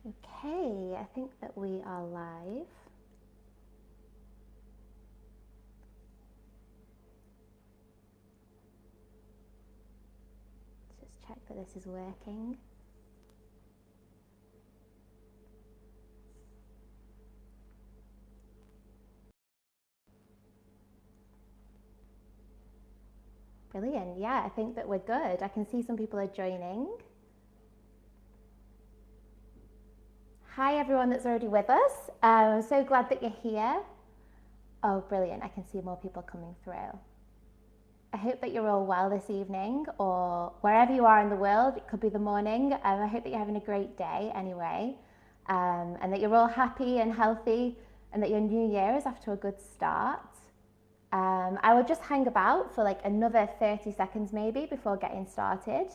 Okay, I think that we are live. Let's just check that this is working. Brilliant. Yeah, I think that we're good. I can see some people are joining. Hi, everyone that's already with us. I'm so glad that you're here. Oh, brilliant. I can see more people coming through. I hope that you're all well this evening, or wherever you are in the world. It could be the morning. I hope that you're having a great day anyway, and that you're all happy and healthy, and that your new year is off to a good start. I will just hang about for like another 30 seconds maybe before getting started.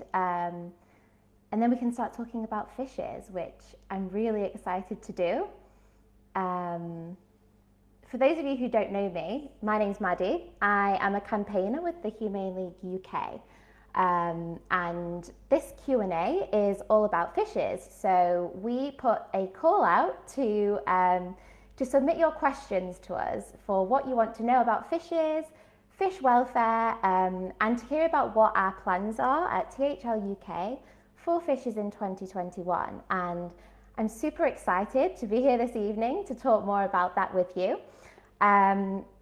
And then we can start talking about fishes, which I'm really excited to do. For those of you who don't know me, my name's Maddie. I am a campaigner with the Humane League UK. And this Q&A is all about fishes. So we put a call out to submit your questions to us for what you want to know about fishes, fish welfare, and to hear about what our plans are at THL UK for fishes in 2021. And I'm super excited to be here this evening to talk more about that with you.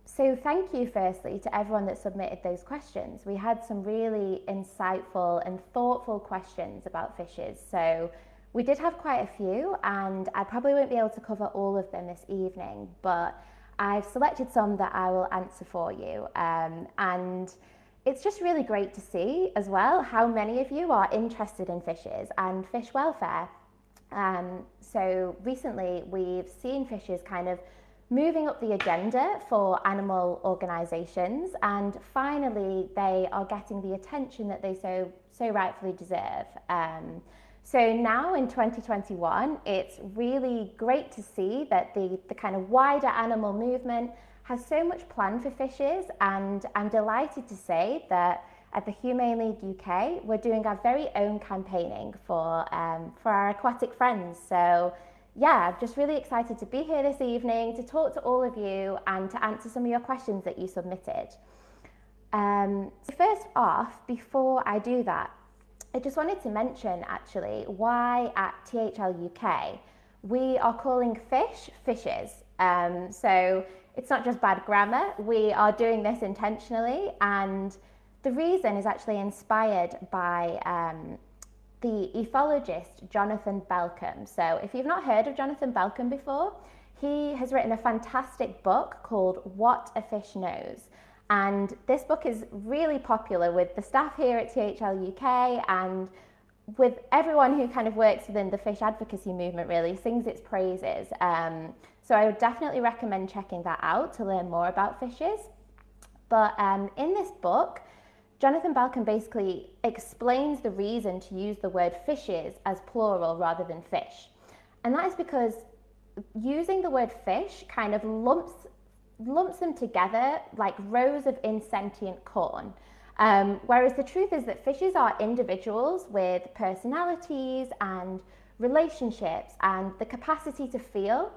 So thank you firstly to everyone that submitted those questions. We had some really insightful and thoughtful questions about fishes. So we did have quite a few, and I probably won't be able to cover all of them this evening, but I've selected some that I will answer for you. And it's just really great to see as well how many of you are interested in fishes and fish welfare. So recently we've seen fishes kind of moving up the agenda for animal organisations, and finally they are getting the attention that they so rightfully deserve. So now in 2021, it's really great to see that the kind of wider animal movement has so much planned for fishes, and I'm delighted to say that at the Humane League UK, we're doing our very own campaigning for our aquatic friends. So yeah, I'm just really excited to be here this evening to talk to all of you and to answer some of your questions that you submitted. So first off, before I do that, I just wanted to mention actually why at THL UK we are calling fish fishes. So it's not just bad grammar, we are doing this intentionally, and the reason is actually inspired by the ethologist Jonathan Belcom. So if you've not heard of Jonathan Belcom before, he has written a fantastic book called What a Fish Knows. And this book is really popular with the staff here at THL UK and with everyone who kind of works within the fish advocacy movement, really sings its praises. So I would definitely recommend checking that out to learn more about fishes. But in this book, Jonathan Belcom basically explains the reason to use the word fishes as plural rather than fish. And that is because using the word fish kind of lumps them together like rows of insentient corn. Whereas the truth is that fishes are individuals with personalities and relationships and the capacity to feel.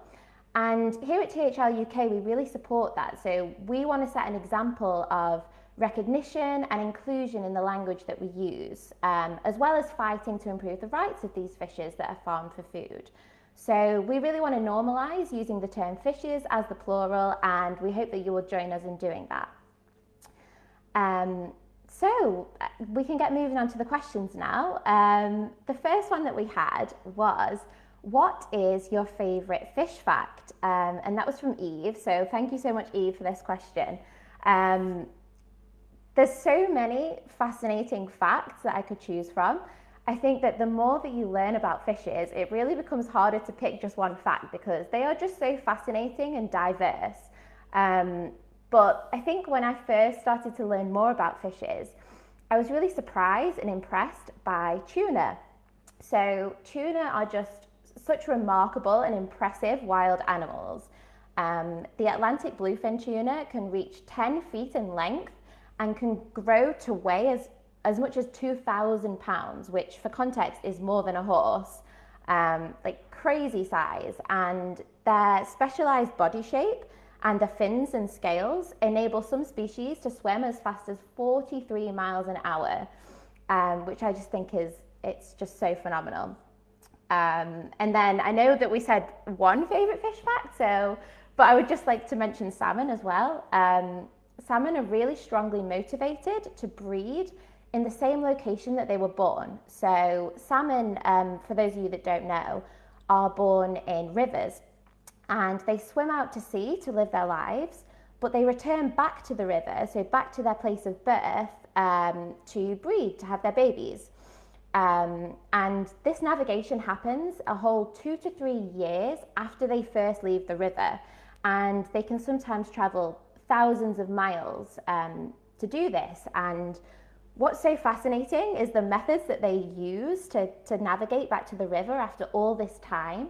And here at THL UK, we really support that. So we want to set an example of recognition and inclusion in the language that we use, as well as fighting to improve the rights of these fishes that are farmed for food. So we really want to normalise using the term fishes as the plural, and we hope that you will join us in doing that. So we can get moving on to the questions now. The first one that we had was, what is your favourite fish fact? And that was from Eve, so thank you so much, Eve, for this question. There's so many fascinating facts that I could choose from. I think that the more that you learn about fishes, it really becomes harder to pick just one fact because they are just so fascinating and diverse. But I think when I first started to learn more about fishes, I was really surprised and impressed by tuna. So tuna are just such remarkable and impressive wild animals. The Atlantic bluefin tuna can reach 10 feet in length and can grow to weigh as much as 2,000 pounds, which for context is more than a horse. like crazy size, and their specialized body shape and the fins and scales enable some species to swim as fast as 43 miles an hour, which I just think it's just so phenomenal. And then I know that we said one favorite fish fact, but I would just like to mention salmon as well. Salmon are really strongly motivated to breed in the same location that they were born. So salmon, for those of you that don't know, are born in rivers, and they swim out to sea to live their lives, but they return back to the river, so back to their place of birth, to breed, to have their babies. And this navigation happens a whole 2 to 3 years after they first leave the river, and they can sometimes travel thousands of miles to do this. And what's so fascinating is the methods that they use to navigate back to the river after all this time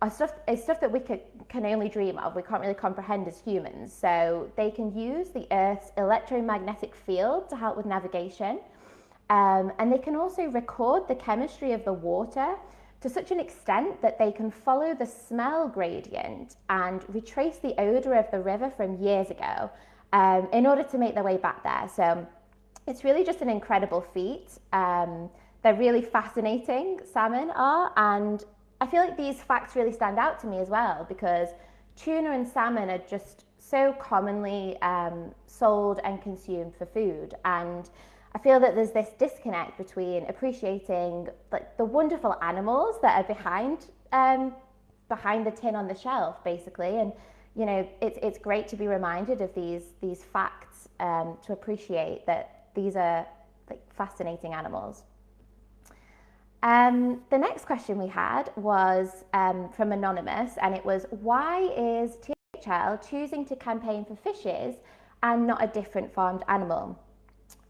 is stuff that we can only dream of. We can't really comprehend as humans. So they can use the Earth's electromagnetic field to help with navigation. And they can also record the chemistry of the water to such an extent that they can follow the smell gradient and retrace the odor of the river from years ago, in order to make their way back there. So it's really just an incredible feat. They're really fascinating, salmon are, and I feel like these facts really stand out to me as well, because tuna and salmon are just so commonly sold and consumed for food. And I feel that there's this disconnect between appreciating like the wonderful animals that are behind the tin on the shelf, basically. And you know, it's great to be reminded of these facts, to appreciate that these are like fascinating animals. The next question we had was from Anonymous, and it was, why is THL choosing to campaign for fishes and not a different farmed animal?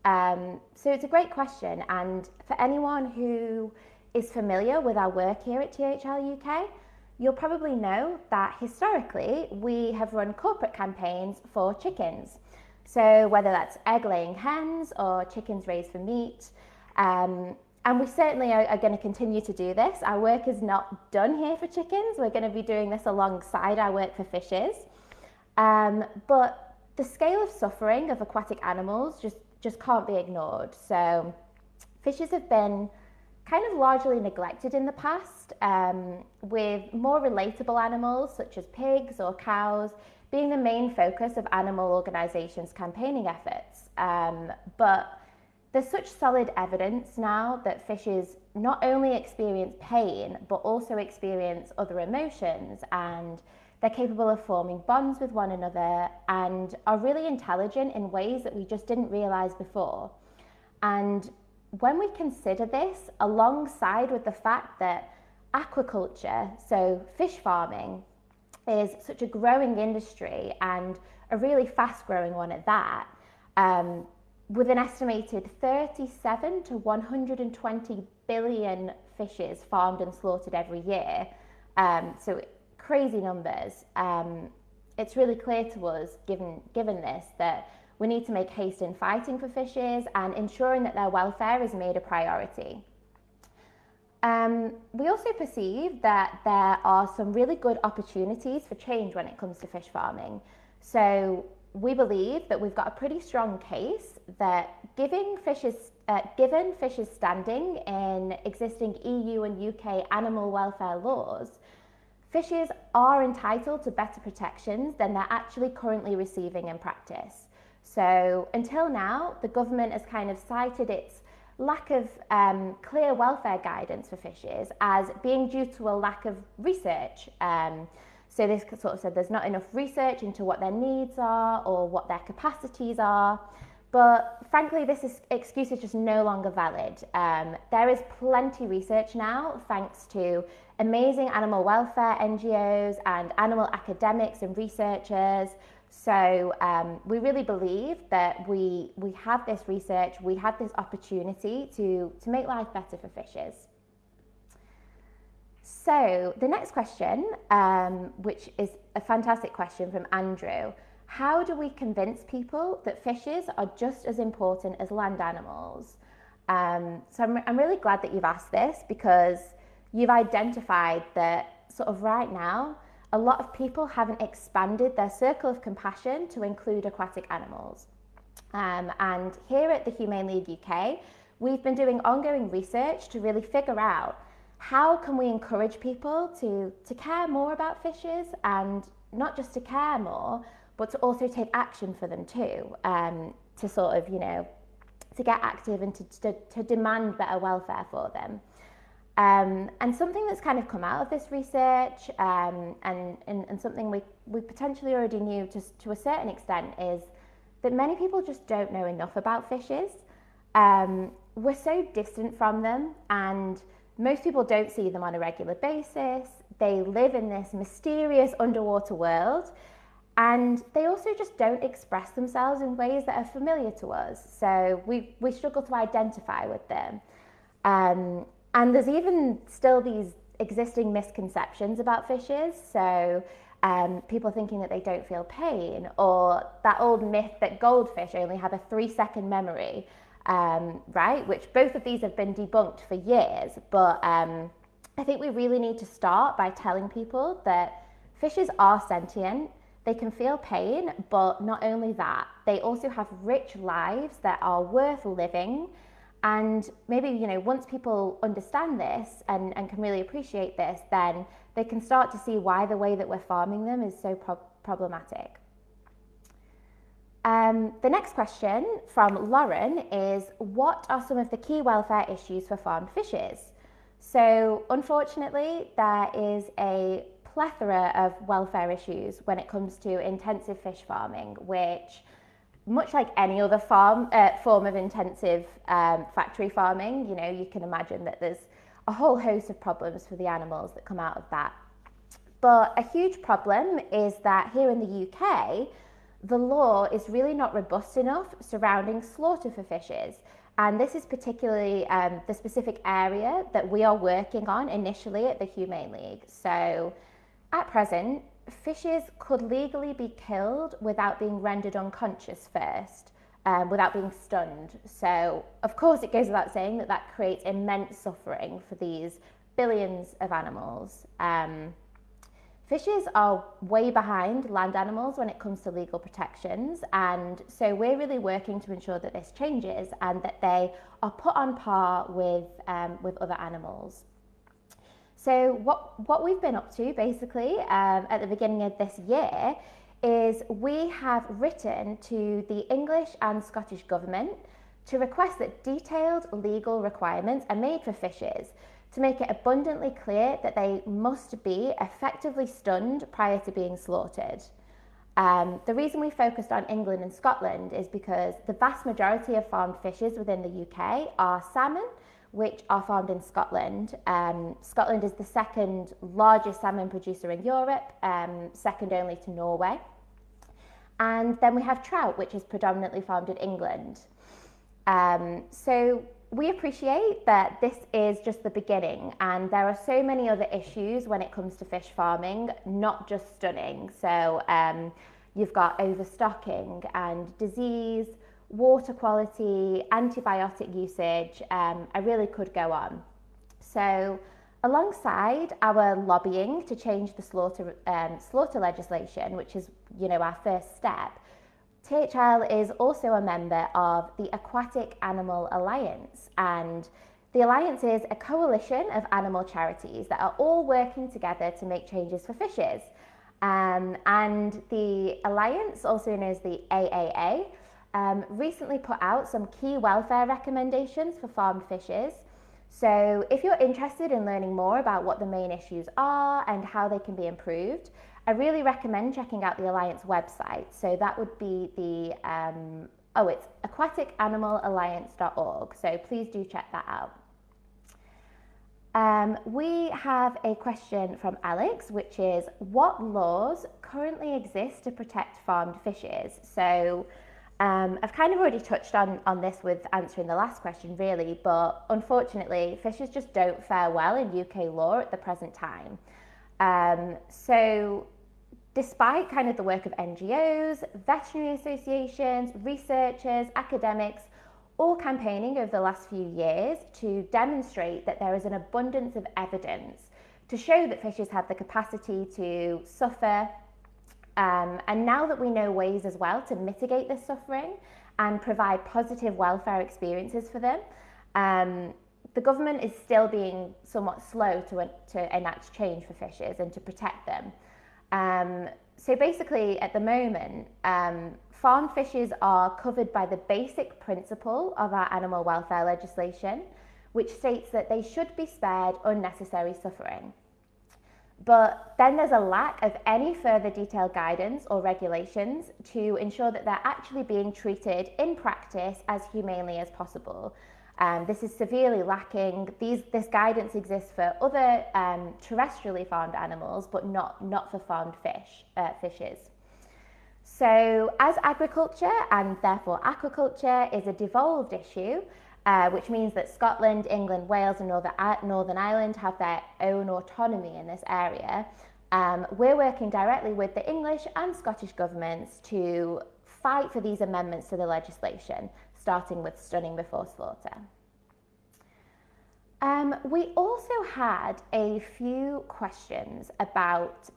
So it's a great question, and for anyone who is familiar with our work here at THL UK, you'll probably know that historically we have run corporate campaigns for chickens. So whether that's egg-laying hens or chickens raised for meat, and we certainly are going to continue to do this. Our work is not done here for chickens. We're going to be doing this alongside our work for fishes. But the scale of suffering of aquatic animals just can't be ignored. So fishes have been kind of largely neglected in the past, with more relatable animals such as pigs or cows being the main focus of animal organisations' campaigning efforts. But there's such solid evidence now that fishes not only experience pain, but also experience other emotions, and they're capable of forming bonds with one another and are really intelligent in ways that we just didn't realise before. And when we consider this alongside with the fact that aquaculture, so fish farming, is such a growing industry and a really fast growing one at that, with an estimated 37 to 120 billion fishes farmed and slaughtered every year. So crazy numbers. It's really clear to us, given this, that we need to make haste in fighting for fishes and ensuring that their welfare is made a priority. We also perceive that there are some really good opportunities for change when it comes to fish farming. So we believe that we've got a pretty strong case that given fishes standing in existing EU and UK animal welfare laws, fishes are entitled to better protections than they're actually currently receiving in practice. So until now, the government has kind of cited its lack of clear welfare guidance for fishes as being due to a lack of research. So this sort of said there's not enough research into what their needs are or what their capacities are. But frankly, this excuse is just no longer valid. There is plenty research now, thanks to amazing animal welfare NGOs and animal academics and researchers. So we really believe that we have this research, we have this opportunity to make life better for fishes. So the next question, which is a fantastic question from Andrew: how do we convince people that fishes are just as important as land animals? So I'm really glad that you've asked this, because you've identified that sort of right now, a lot of people haven't expanded their circle of compassion to include aquatic animals. And here at the Humane League UK, we've been doing ongoing research to really figure out how can we encourage people to care more about fishes, and not just to care more, but to also take action for them too, to sort of, to get active and to demand better welfare for them. And something that's kind of come out of this research, and something we potentially already knew to a certain extent, is that many people just don't know enough about fishes. We're so distant from them, and most people don't see them on a regular basis. They live in this mysterious underwater world, and they also just don't express themselves in ways that are familiar to us. So we struggle to identify with them. And there's even still these existing misconceptions about fishes. So people thinking that they don't feel pain, or that old myth that goldfish only have a 3-second memory, right? Which both of these have been debunked for years. But I think we really need to start by telling people that fishes are sentient. They can feel pain, but not only that, they also have rich lives that are worth living. And maybe, once people understand this and can really appreciate this, then they can start to see why the way that we're farming them is so problematic. The next question from Lauren is, what are some of the key welfare issues for farmed fishes? So unfortunately, there is a plethora of welfare issues when it comes to intensive fish farming, which, much like any other form of intensive factory farming, you can imagine that there's a whole host of problems for the animals that come out of that. But a huge problem is that here in the UK, the law is really not robust enough surrounding slaughter for fishes. And this is particularly the specific area that we are working on initially at the Humane League. So at present, fishes could legally be killed without being rendered unconscious first, without being stunned. So, of course, it goes without saying that creates immense suffering for these billions of animals. Fishes are way behind land animals when it comes to legal protections, and so we're really working to ensure that this changes and that they are put on par with other animals. So what we've been up to basically at the beginning of this year is we have written to the English and Scottish government to request that detailed legal requirements are made for fishes to make it abundantly clear that they must be effectively stunned prior to being slaughtered. The reason we focused on England and Scotland is because the vast majority of farmed fishes within the UK are salmon, which are farmed in Scotland. Scotland is the second largest salmon producer in Europe, second only to Norway. And then we have trout, which is predominantly farmed in England. So we appreciate that this is just the beginning, and there are so many other issues when it comes to fish farming, not just stunning. So you've got overstocking and disease, water quality, antibiotic usage. I really could go on. So alongside our lobbying to change the slaughter legislation, which is our first step, THL is also a member of the Aquatic Animal Alliance, and the Alliance is a coalition of animal charities that are all working together to make changes for fishes. And the Alliance, also known as the AAA, recently put out some key welfare recommendations for farmed fishes. So if you're interested in learning more about what the main issues are and how they can be improved, I really recommend checking out the Alliance website. So that would be it's aquaticanimalaLliance.org. So please do check that out. We have a question from Alex, which is, what laws currently exist to protect farmed fishes? So I've kind of already touched on this with answering the last question, really, but unfortunately, fishes just don't fare well in UK law at the present time. So despite kind of the work of NGOs, veterinary associations, researchers, academics, all campaigning over the last few years to demonstrate that there is an abundance of evidence to show that fishes have the capacity to suffer. And now that we know ways as well to mitigate this suffering and provide positive welfare experiences for them, the government is still being somewhat slow to enact change for fishes and to protect them. So basically, at the moment, farmed fishes are covered by the basic principle of our animal welfare legislation, which states that they should be spared unnecessary suffering. But then there's a lack of any further detailed guidance or regulations to ensure that they're actually being treated in practice as humanely as possible. This is severely lacking. This guidance exists for other terrestrially farmed animals, but not for farmed fishes. So as agriculture and therefore aquaculture is a devolved issue, which means that Scotland, England, Wales and Northern Ireland have their own autonomy in this area, we're working directly with the English and Scottish governments to fight for these amendments to the legislation, starting with stunning before slaughter. We also had a few questions about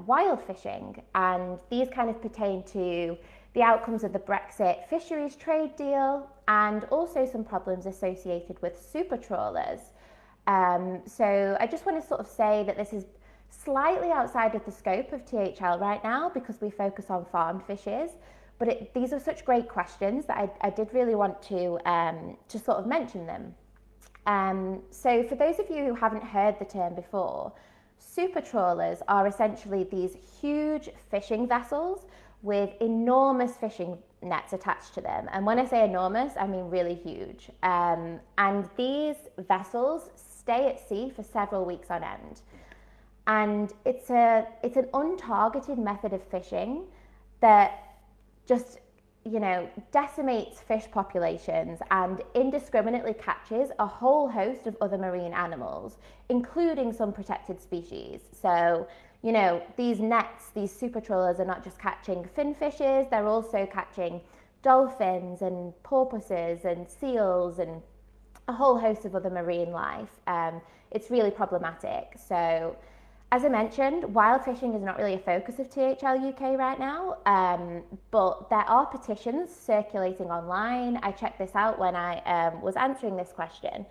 wild fishing, and these kind of pertain to the outcomes of the Brexit fisheries trade deal and also some problems associated with super trawlers. So I just want to sort of say that this is slightly outside of the scope of THL right now because we focus on farmed fishes, but these are such great questions that I did really want to sort of mention them. So for those of you who haven't heard the term before, super trawlers are essentially these huge fishing vessels with enormous fishing nets attached to them. And when I say enormous, I mean really huge. And these vessels stay at sea for several weeks on end. And it's an untargeted method of fishing that just, decimates fish populations and indiscriminately catches a whole host of other marine animals, including some protected species. So, these nets, these super trawlers are not just catching fin fishes, they're also catching dolphins and porpoises and seals and a whole host of other marine life. It's really problematic. So, as I mentioned, wild fishing is not really a focus of THL UK right now, but there are petitions circulating online. I checked this out when I was answering this question,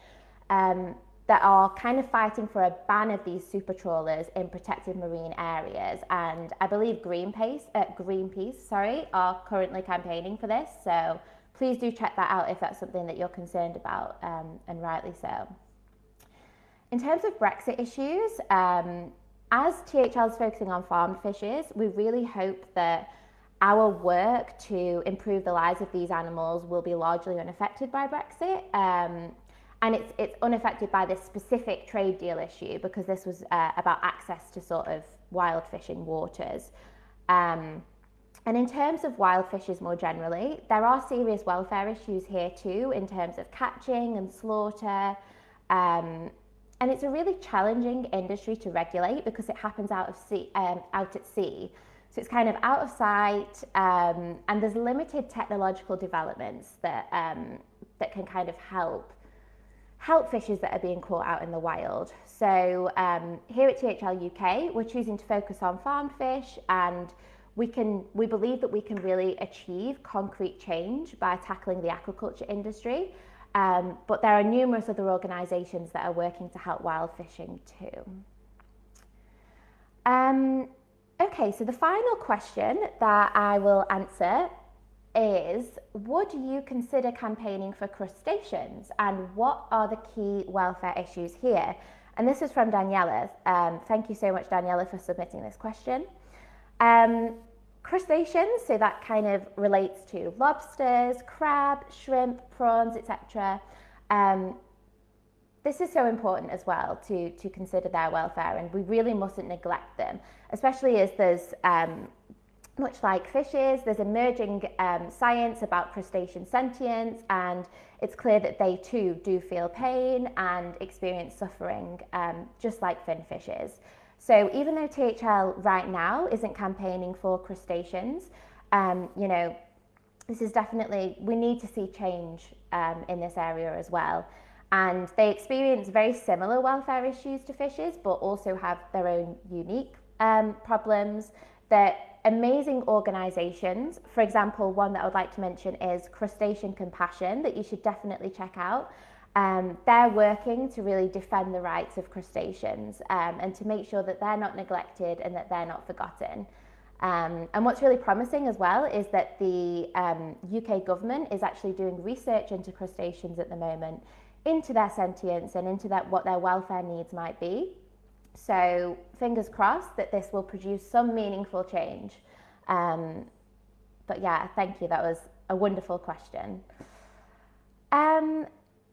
that are kind of fighting for a ban of these super trawlers in protected marine areas. And I believe Greenpeace are currently campaigning for this. So please do check that out if that's something that you're concerned about, and rightly so. In terms of Brexit issues, as THL is focusing on farmed fishes, we really hope that our work to improve the lives of these animals will be largely unaffected by Brexit. And it's unaffected by this specific trade deal issue because this was about access to sort of wild fishing waters. And in terms of wild fishes more generally, there are serious welfare issues here too in terms of catching and slaughter. And it's a really challenging industry to regulate because it happens out at sea. So it's kind of out of sight, and there's limited technological developments that can kind of help fishes that are being caught out in the wild. So here at THL UK, we're choosing to focus on farmed fish, and we believe that we can really achieve concrete change by tackling the aquaculture industry. But there are numerous other organisations that are working to help wild fishing too. Okay, so the final question that I will answer is, would you consider campaigning for crustaceans, and what are the key welfare issues here? And this is from Daniela. Thank you so much, Daniela, for submitting this question. Crustaceans, so that kind of relates to lobsters, crab, shrimp, prawns, etc. This is so important as well to consider their welfare, and we really mustn't neglect them, especially as there's, much like fishes, there's emerging science about crustacean sentience, and it's clear that they too do feel pain and experience suffering, just like fin fishes. So even though THL right now isn't campaigning for crustaceans, this is definitely, we need to see change in this area as well. And they experience very similar welfare issues to fishes, but also have their own unique problems. They're amazing organisations. For example, one that I would like to mention is Crustacean Compassion, that you should definitely check out. They're working to really defend the rights of crustaceans and to make sure that they're not neglected and that they're not forgotten. And what's really promising as well is that the UK government is actually doing research into crustaceans at the moment, into their sentience and into what their welfare needs might be. So fingers crossed that this will produce some meaningful change. But yeah, thank you. That was a wonderful question.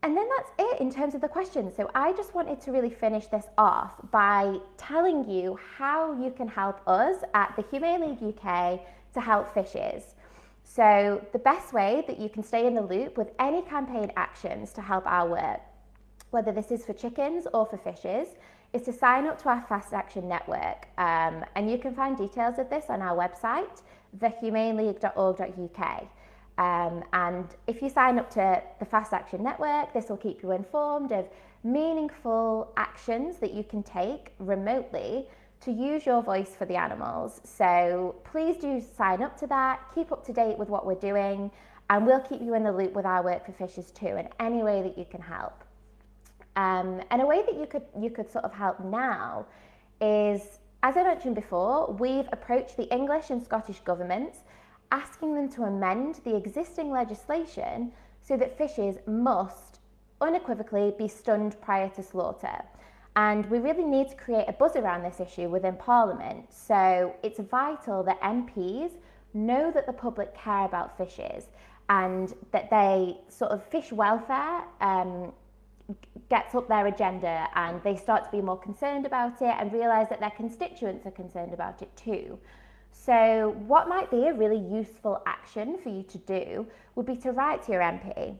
And then that's it in terms of the questions. So I just wanted to really finish this off by telling you how you can help us at the Humane League UK to help fishes. So the best way that you can stay in the loop with any campaign actions to help our work, whether this is for chickens or for fishes, is to sign up to our Fast Action Network. And you can find details of this on our website, thehumaneleague.org.uk. And if you sign up to the Fast Action Network, this will keep you informed of meaningful actions that you can take remotely to use your voice for the animals. So please do sign up to that, keep up to date with what we're doing, and we'll keep you in the loop with our work for fishes too, in any way that you can help. And a way that you could sort of help now is, as I mentioned before, we've approached the English and Scottish governments asking them to amend the existing legislation so that fishes must unequivocally be stunned prior to slaughter. And we really need to create a buzz around this issue within Parliament. So it's vital that MPs know that the public care about fishes and that they sort of fish welfare gets up their agenda and they start to be more concerned about it and realise that their constituents are concerned about it too. So what might be a really useful action for you to do would be to write to your MP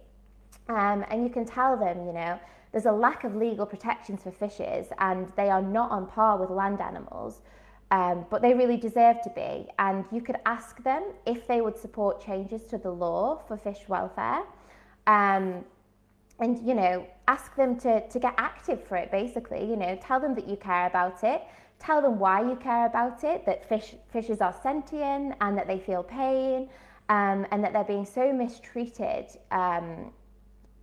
and you can tell them, you know, there's a lack of legal protections for fishes and they are not on par with land animals, but they really deserve to be. And you could ask them if they would support changes to the law for fish welfare. And, you know, ask them to get active for it, basically. You know, tell them that you care about it. Tell them why you care about it, that fishes are sentient and that they feel pain and that they're being so mistreated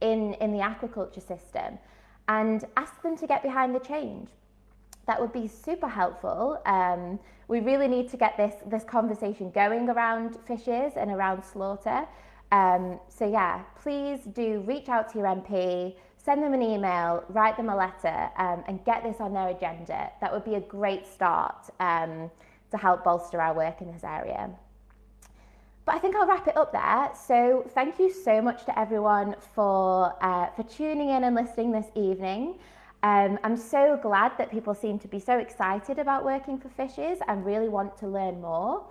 in the aquaculture system, and ask them to get behind the change. That would be super helpful. We really need to get this conversation going around fishes and around slaughter. So yeah, please do reach out to your MP, send them an email, write them a letter, and get this on their agenda. That would be a great start to help bolster our work in this area. But I think I'll wrap it up there. So thank you so much to everyone for tuning in and listening this evening. I'm so glad that people seem to be so excited about working for fishes and really want to learn more.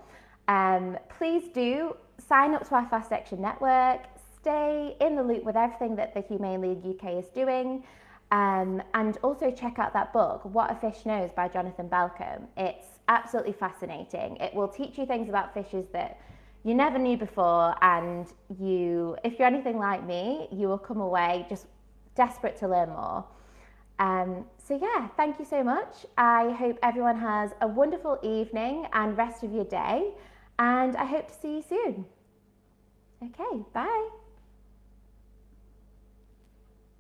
Please do sign up to our Fast Action Network, stay in the loop with everything that the Humane League UK is doing, and also check out that book, What a Fish Knows by Jonathan Belcombe. It's absolutely fascinating. It will teach you things about fishes that you never knew before, and if you're anything like me, you will come away just desperate to learn more. So yeah, thank you so much. I hope everyone has a wonderful evening and rest of your day, and I hope to see you soon. Okay, bye.